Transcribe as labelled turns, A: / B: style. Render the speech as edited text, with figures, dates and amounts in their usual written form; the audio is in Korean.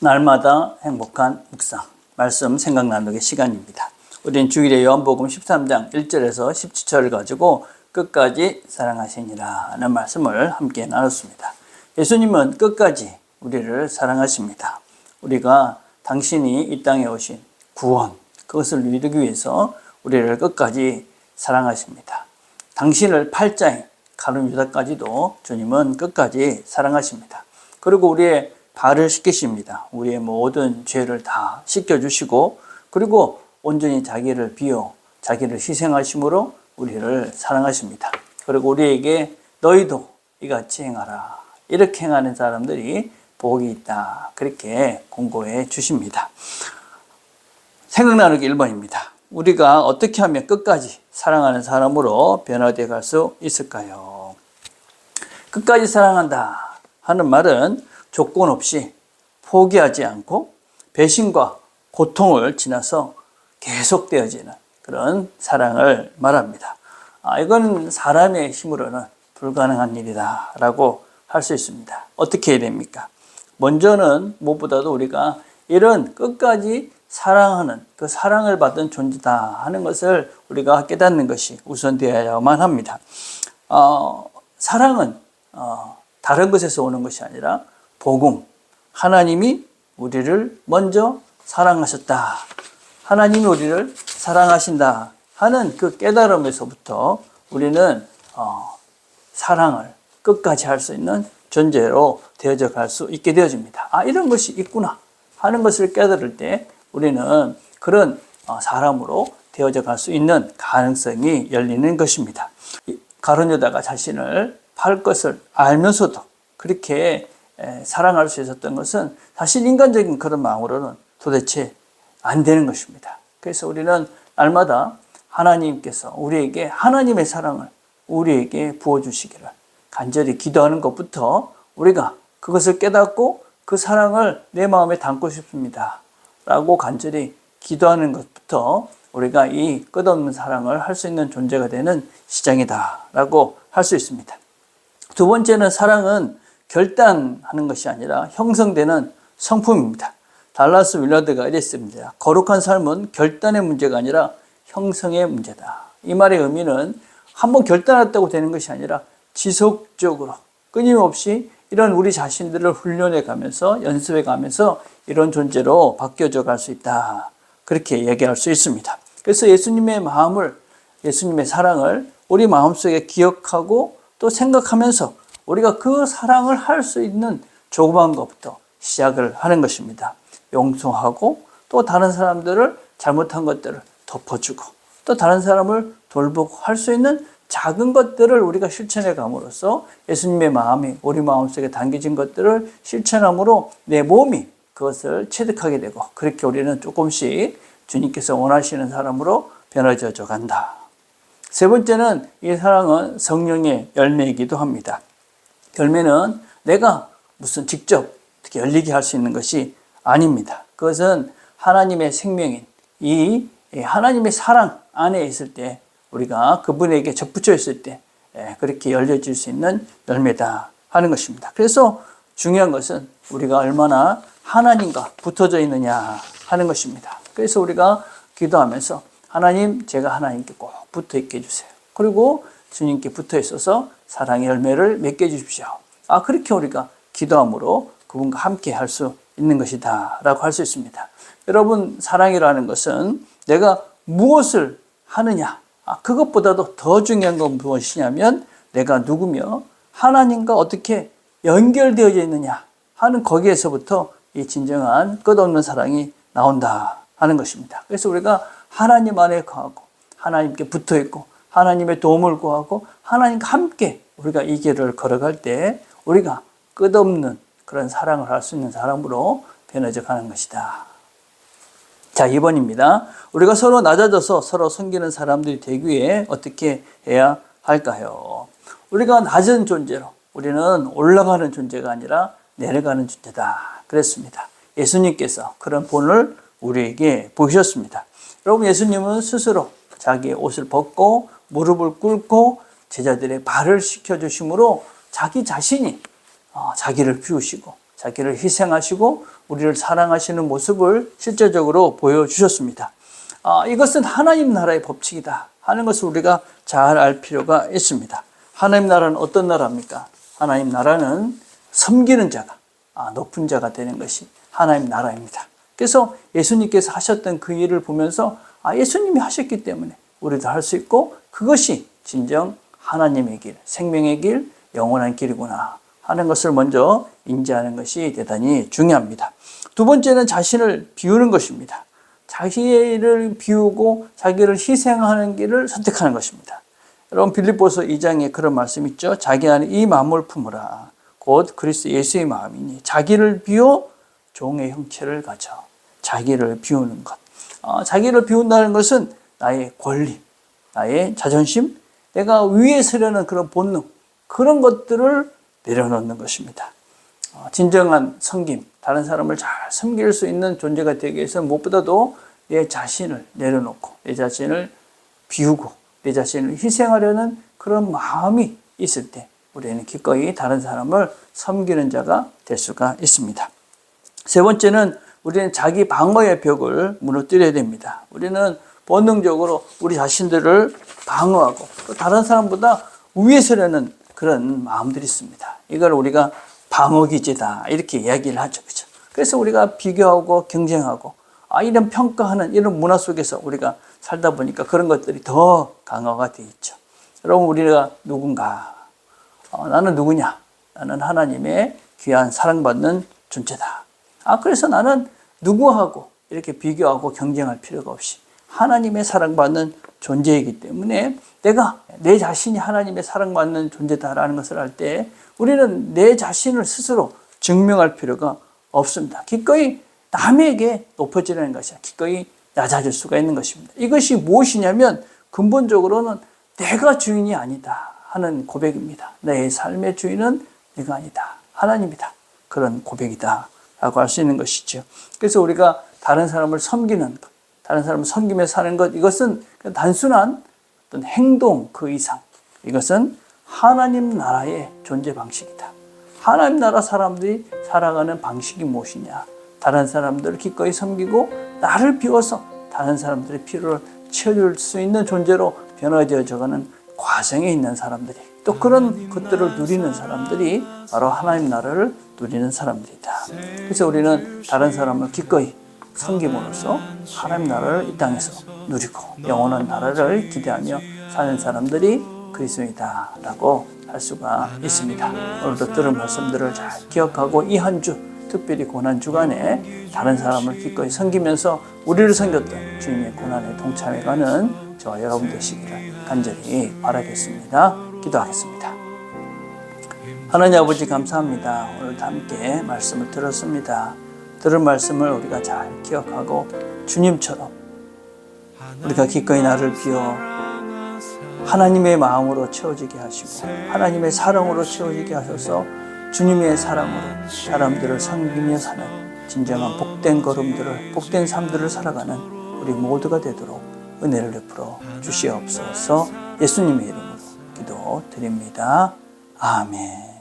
A: 날마다 행복한 묵상, 말씀 생각 나누기 시간입니다. 우리는 주일에 요한복음 13장 1절에서 17절을 가지고 끝까지 사랑하시니라 하는 말씀을 함께 나눴습니다. 예수님은 끝까지 우리를 사랑하십니다. 우리가 당신이 이 땅에 오신 구원, 그것을 이루기 위해서 우리를 끝까지 사랑하십니다. 당신을 팔자인 가룟 유다까지도 주님은 끝까지 사랑하십니다. 그리고 우리의 발을 씻기십니다. 우리의 모든 죄를 다 씻겨주시고, 그리고 온전히 자기를 비워 자기를 희생하심으로 우리를 사랑하십니다. 그리고 우리에게 너희도 이같이 행하라, 이렇게 행하는 사람들이 복이 있다, 그렇게 공고해 주십니다. 생각나누기 1번입니다. 우리가 어떻게 하면 끝까지 사랑하는 사람으로 변화되어 갈 수 있을까요? 끝까지 사랑한다 하는 말은 조건 없이 포기하지 않고 배신과 고통을 지나서 계속되어지는 그런 사랑을 말합니다. 이건 사람의 힘으로는 불가능한 일이다 라고 할 수 있습니다. 어떻게 해야 됩니까? 먼저는 무엇보다도 우리가 이런 끝까지 사랑하는, 그 사랑을 받은 존재다 하는 것을 우리가 깨닫는 것이 우선되어야만 합니다. 사랑은 다른 것에서 오는 것이 아니라 복음, 하나님이 우리를 먼저 사랑하셨다, 하나님이 우리를 사랑하신다 하는 그 깨달음에서부터 우리는 사랑을 끝까지 할 수 있는 존재로 되어져 갈 수 있게 되어집니다. 이런 것이 있구나 하는 것을 깨달을 때 우리는 그런 사람으로 되어져 갈 수 있는 가능성이 열리는 것입니다. 가룟 유다가 자신을 팔 것을 알면서도 그렇게 사랑할 수 있었던 것은 사실 인간적인 그런 마음으로는 도대체 안 되는 것입니다. 그래서 우리는 날마다 하나님께서 우리에게 하나님의 사랑을 우리에게 부어주시기를 간절히 기도하는 것부터, 우리가 그것을 깨닫고 그 사랑을 내 마음에 담고 싶습니다 라고 간절히 기도하는 것부터 우리가 이 끝없는 사랑을 할 수 있는 존재가 되는 시작이다 라고 할 수 있습니다. 두 번째는 사랑은 결단하는 것이 아니라 형성되는 성품입니다. 달라스 윌라드가 이랬습니다. 거룩한 삶은 결단의 문제가 아니라 형성의 문제다. 이 말의 의미는 한번 결단했다고 되는 것이 아니라 지속적으로 끊임없이 이런 우리 자신들을 훈련해 가면서 연습해 가면서 이런 존재로 바뀌어져 갈 수 있다, 그렇게 얘기할 수 있습니다. 그래서 예수님의 마음을, 예수님의 사랑을 우리 마음속에 기억하고 또 생각하면서 우리가 그 사랑을 할 수 있는 조그만 것부터 시작을 하는 것입니다. 용서하고 또 다른 사람들을 잘못한 것들을 덮어주고 또 다른 사람을 돌보고 할 수 있는 작은 것들을 우리가 실천해 감으로써 예수님의 마음이 우리 마음속에 담겨진 것들을 실천함으로 내 몸이 그것을 체득하게 되고, 그렇게 우리는 조금씩 주님께서 원하시는 사람으로 변화져 간다. 세 번째는 이 사랑은 성령의 열매이기도 합니다. 열매는 내가 무슨 직접 어떻게 열리게 할 수 있는 것이 아닙니다. 그것은 하나님의 생명인 이 하나님의 사랑 안에 있을 때, 우리가 그분에게 접붙여 있을 때 그렇게 열려질 수 있는 열매다 하는 것입니다. 그래서 중요한 것은 우리가 얼마나 하나님과 붙어져 있느냐 하는 것입니다. 그래서 우리가 기도하면서 하나님, 제가 하나님께 꼭 붙어 있게 해주세요. 그리고 주님께 붙어 있어서 사랑의 열매를 맺게 해주십시오. 그렇게 우리가 기도함으로 그분과 함께 할 수 있는 것이다 라고 할 수 있습니다. 여러분, 사랑이라는 것은 내가 무엇을 하느냐, 그것보다도 더 중요한 건 무엇이냐면 내가 누구며 하나님과 어떻게 연결되어져 있느냐 하는 거기에서부터 이 진정한 끝없는 사랑이 나온다 하는 것입니다. 그래서 우리가 하나님 안에 거하고 하나님께 붙어 있고 하나님의 도움을 구하고 하나님과 함께 우리가 이 길을 걸어갈 때 우리가 끝없는 그런 사랑을 할 수 있는 사람으로 변해져 가는 것이다. 자, 2번입니다. 우리가 서로 낮아져서 서로 섬기는 사람들이 되기 위해 어떻게 해야 할까요? 우리가 낮은 존재로, 우리는 올라가는 존재가 아니라 내려가는 존재다 그랬습니다. 예수님께서 그런 본을 우리에게 보이셨습니다. 여러분, 예수님은 스스로 자기의 옷을 벗고 무릎을 꿇고 제자들의 발을 씻겨주심으로 자기 자신이 자기를 비우시고 자기를 희생하시고 우리를 사랑하시는 모습을 실제적으로 보여주셨습니다. 이것은 하나님 나라의 법칙이다 하는 것을 우리가 잘 알 필요가 있습니다. 하나님 나라는 어떤 나라입니까? 하나님 나라는 섬기는 자가 높은 자가 되는 것이 하나님 나라입니다. 그래서 예수님께서 하셨던 그 일을 보면서 예수님이 하셨기 때문에 우리도 할 수 있고 그것이 진정 하나님의 길, 생명의 길, 영원한 길이구나 하는 것을 먼저 인지하는 것이 대단히 중요합니다. 두 번째는 자신을 비우는 것입니다. 자기를 비우고 자기를 희생하는 길을 선택하는 것입니다. 여러분 빌립보서 2장에 그런 말씀 있죠. 자기 안에 이 마음을 품으라. 곧 그리스도 예수의 마음이니 자기를 비워 종의 형체를 가져. 자기를 비우는 것. 자기를 비운다는 것은 나의 권리, 나의 자존심, 내가 위에 서려는 그런 본능, 그런 것들을 내려놓는 것입니다. 진정한 섬김, 다른 사람을 잘 섬길 수 있는 존재가 되기 위해서 무엇보다도 내 자신을 내려놓고 내 자신을 비우고 내 자신을 희생하려는 그런 마음이 있을 때 우리는 기꺼이 다른 사람을 섬기는 자가 될 수가 있습니다. 세 번째는 우리는 자기 방어의 벽을 무너뜨려야 됩니다. 우리는 본능적으로 우리 자신들을 방어하고 또 다른 사람보다 위에 서려는 그런 마음들이 있습니다. 이걸 우리가 방어기제다 이렇게 이야기를 하죠. 그렇죠? 그래서 우리가 비교하고 경쟁하고 이런 평가하는 이런 문화 속에서 우리가 살다 보니까 그런 것들이 더 강화가 되어 있죠. 여러분 우리가 누군가 나는 누구냐? 나는 하나님의 귀한 사랑받는 존재다. 그래서 나는 누구하고 이렇게 비교하고 경쟁할 필요가 없이 하나님의 사랑받는 존재이기 때문에 내가 내 자신이 하나님의 사랑받는 존재다라는 것을 알 때 우리는 내 자신을 스스로 증명할 필요가 없습니다. 기꺼이 남에게 높아지려는 것이야. 기꺼이 낮아질 수가 있는 것입니다. 이것이 무엇이냐면 근본적으로는 내가 주인이 아니다 하는 고백입니다. 내 삶의 주인은 내가 아니다. 하나님이다. 그런 고백이다 라고 할 수 있는 것이죠. 그래서 우리가 다른 사람을 섬기는 것, 다른 사람을 섬기며 사는 것, 이것은 단순한 어떤 행동 그 이상, 이것은 하나님 나라의 존재 방식이다. 하나님 나라 사람들이 살아가는 방식이 무엇이냐? 다른 사람들을 기꺼이 섬기고 나를 비워서 다른 사람들의 필요를 채워줄 수 있는 존재로 변화되어져가는 과정에 있는 사람들이, 또 그런 것들을 누리는 사람들이 바로 하나님 나라를 누리는 사람들이다. 그래서 우리는 다른 사람을 기꺼이 섬김으로써 하나님 나라를 이 땅에서 누리고 영원한 나라를 기대하며 사는 사람들이 그리스도이다 라고 할 수가 있습니다. 오늘도 들은 말씀들을 잘 기억하고 이 한 주 특별히 고난주간에 다른 사람을 기꺼이 섬기면서 우리를 섬겼던 주님의 고난에 동참해가는 저와 여러분 되시기를 간절히 바라겠습니다. 기도하겠습니다. 하나님 아버지 감사합니다. 오늘도 함께 말씀을 들었습니다. 들은 말씀을 우리가 잘 기억하고 주님처럼 우리가 기꺼이 나를 비워 하나님의 마음으로 채워지게 하시고 하나님의 사랑으로 채워지게 하셔서 주님의 사랑으로 사람들을 섬기며 사는 진정한 복된 걸음들을, 복된 삶들을 살아가는 우리 모두가 되도록 은혜를 베풀어 주시옵소서. 예수님의 이름으로 기도드립니다. 아멘.